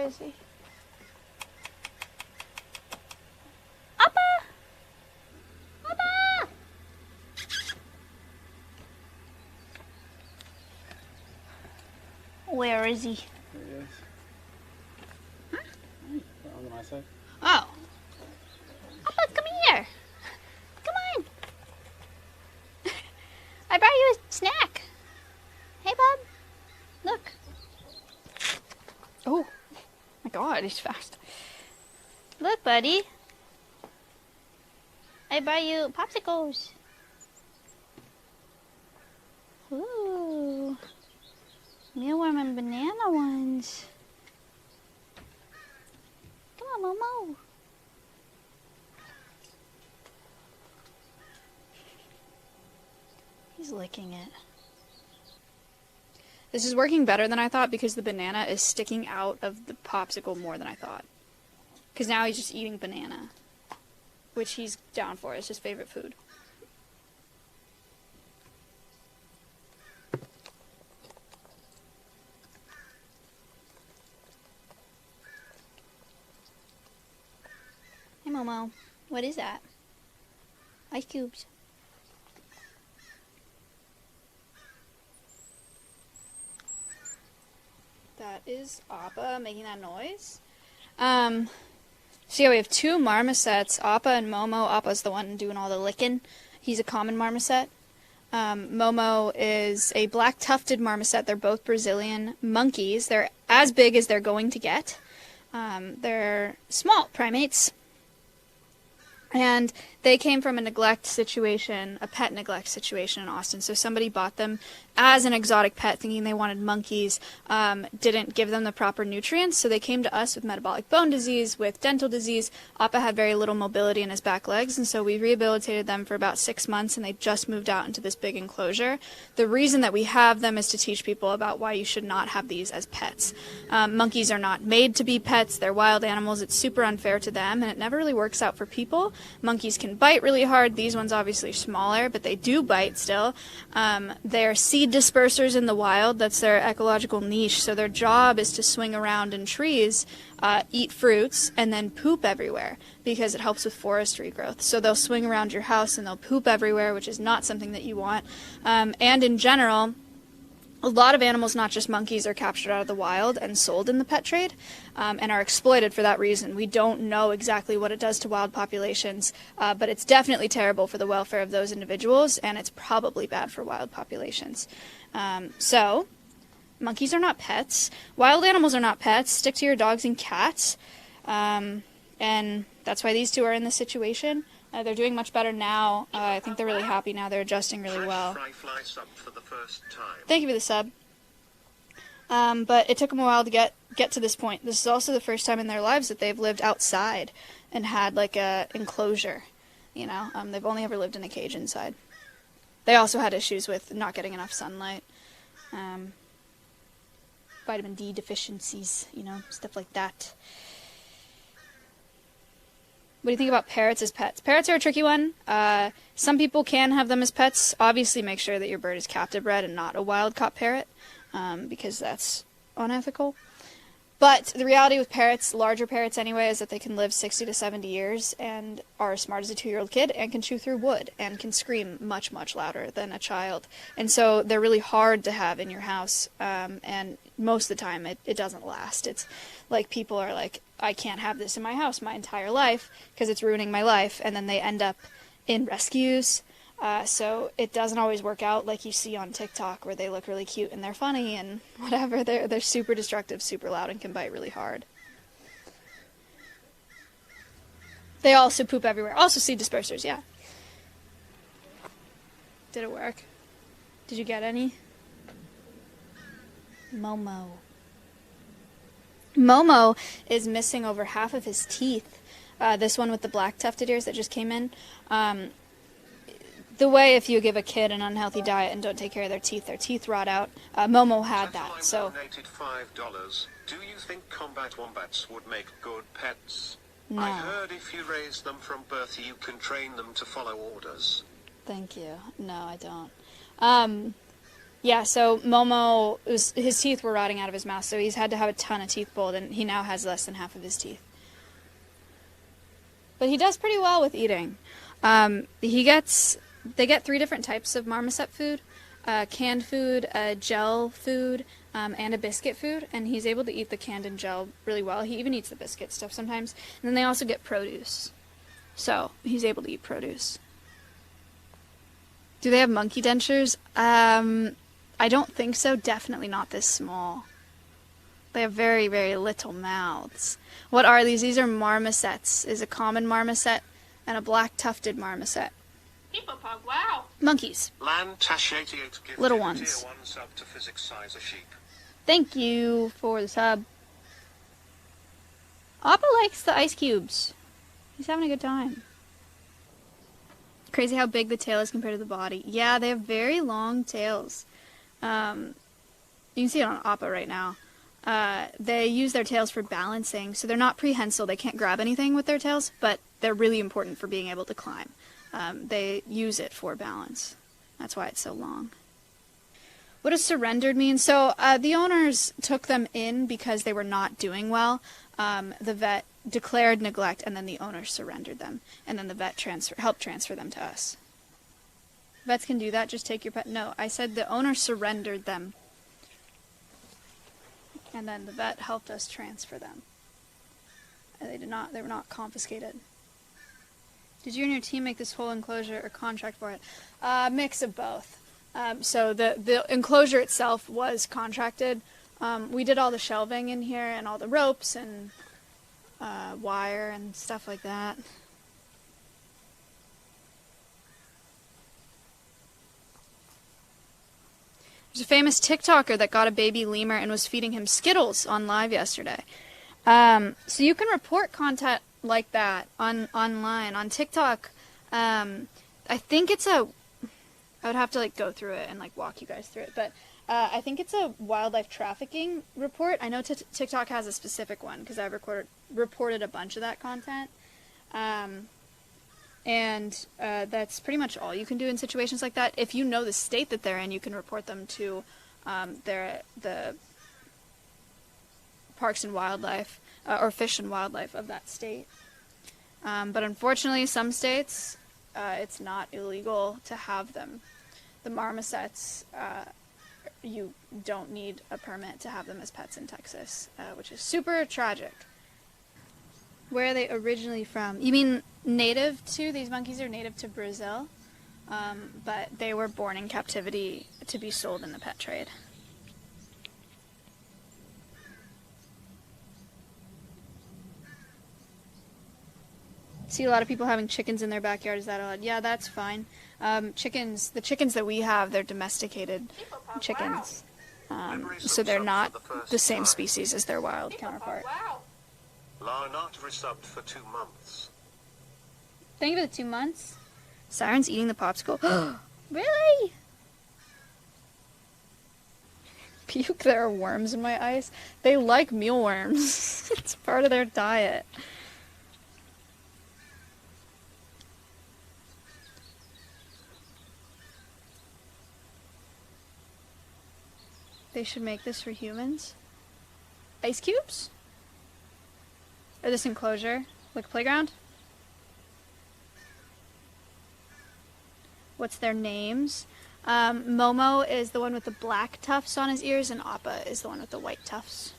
Where is he? Appa! Appa! Where is he? There he is. Huh? On my side. Oh. Appa, come here. Come on. I brought you a snack. Hey, bub. Look. Oh. My God, he's fast. Look, buddy. I brought you popsicles. Ooh. Mealworm and banana ones. Come on, Momo. He's licking it. This is working better than I thought because the banana is sticking out of the popsicle more than I thought. Because now he's just eating banana, which he's down for. It's his favorite food. Hey, Momo. What is that? Ice cubes. That is Appa making that noise. So yeah, we have two marmosets, Appa and Momo. Appa's the one doing all the licking. He's a common marmoset. Momo is a black tufted marmoset. They're both Brazilian monkeys. They're as big as they're going to get. They're small primates. And they came from a neglect situation, a pet neglect situation in Austin. So somebody bought them as an exotic pet thinking they wanted monkeys, didn't give them the proper nutrients. So they came to us with metabolic bone disease, with dental disease. Appa had very little mobility in his back legs. And so we rehabilitated them for about 6 months and they just moved out into this big enclosure. The reason that we have them is to teach people about why you should not have these as pets. Monkeys are not made to be pets. They're wild animals. It's super unfair to them and it never really works out for people. Monkeys can bite really hard. These ones obviously smaller, but they do bite still. They're seed dispersers in the wild. That's their ecological niche. So their job is to swing around in trees, eat fruits, and then poop everywhere because it helps with forestry growth. So they'll swing around your house and they'll poop everywhere, which is not something that you want. And in general, a lot of animals, not just monkeys, are captured out of the wild and sold in the pet trade and are exploited for that reason. We don't know exactly what it does to wild populations, but it's definitely terrible for the welfare of those individuals, and it's probably bad for wild populations. So, monkeys are not pets. Wild animals are not pets. Stick to your dogs and cats. And that's why these two are in this situation. They're doing much better now. I think they're really happy now. They're adjusting really well. Thank you for the sub. But it took them a while to get to this point. This is also the first time in their lives that they've lived outside and had like a enclosure. You know, they've only ever lived in a cage inside. They also had issues with not getting enough sunlight, vitamin D deficiencies, you know, stuff like that. What do you think about parrots as pets? Parrots are a tricky one. Some people can have them as pets. Obviously, make sure that your bird is captive bred and not a wild-caught parrot, because that's unethical. But the reality with parrots, larger parrots anyway, is that they can live 60 to 70 years and are as smart as a 2-year-old kid and can chew through wood and can scream much, much louder than a child. And so they're really hard to have in your house, and most of the time it doesn't last. It's like people are like, I can't have this in my house my entire life because it's ruining my life, and then they end up in rescues. So it doesn't always work out like you see on TikTok where they look really cute and they're funny and whatever. They're super destructive, super loud, and can bite really hard. They also poop everywhere. Also seed dispersers, yeah. Did it work? Did you get any? Momo. Momo is missing over half of his teeth. This one with the black tufted ears that just came in. The way if you give a kid an unhealthy diet and don't take care of their teeth rot out. Momo had that, so... $5. Do you think combat wombats would make good pets? No. I heard if you raise them from birth you can train them to follow orders. Thank you. No, I don't. Yeah, so Momo, his teeth were rotting out of his mouth, so he's had to have a ton of teeth pulled, and he now has less than half of his teeth. But he does pretty well with eating. They get 3 different types of marmoset food: canned food, a gel food, and a biscuit food. And he's able to eat the canned and gel really well. He even eats the biscuit stuff sometimes. And then they also get produce, so he's able to eat produce. Do they have monkey dentures? I don't think so. Definitely not this small. They have very, very little mouths. What are these? These are marmosets. Is a common marmoset and a black tufted marmoset. Hippopog, wow. Monkeys. Lantash88 Little gifted a ones. tier 1 sub to physics size a sheep. Thank you for the sub. Appa likes the ice cubes. He's having a good time. Crazy how big the tail is compared to the body. Yeah, they have very long tails. You can see it on Appa right now. They use their tails for balancing, so they're not prehensile. They can't grab anything with their tails, but they're really important for being able to climb. They use it for balance. That's why it's so long. What does surrendered mean? So the owners took them in because they were not doing well. The vet declared neglect, and then the owner surrendered them, and then the vet helped transfer them to us. Vets can do that. Just take your pet. No, I said the owner surrendered them, and then the vet helped us transfer them. They were not confiscated. Did you and your team make this whole enclosure or contract for it? Mix of both. So the enclosure itself was contracted. We did all the shelving in here and all the ropes and wire and stuff like that. There's a famous TikToker that got a baby lemur and was feeding him Skittles on live yesterday. So you can report content like that online. On TikTok, I think it's I would have to like go through it and like walk you guys through it, but I think it's a wildlife trafficking report. I know TikTok has a specific one because I've reported a bunch of that content. And that's pretty much all you can do in situations like that. If you know the state that they're in, you can report them to the Parks and Wildlife or Fish and Wildlife of that state. But unfortunately, some states, it's not illegal to have them. The marmosets, you don't need a permit to have them as pets in Texas, which is super tragic. Where are they originally from? You mean native to? These monkeys are native to Brazil, but they were born in captivity to be sold in the pet trade. See a lot of people having chickens in their backyard. Is that odd? Yeah, that's fine. The chickens that we have, they're domesticated chickens. So they're not the same species as their wild counterpart. Larnat resubbed for 2 months. Thank you for the 2 months. Siren's eating the popsicle. Really? Puke, there are worms in my eyes. They like mealworms. It's part of their diet. They should make this for humans. Ice cubes? Or this enclosure? Like a playground? What's their names? Momo is the one with the black tufts on his ears, and Appa is the one with the white tufts.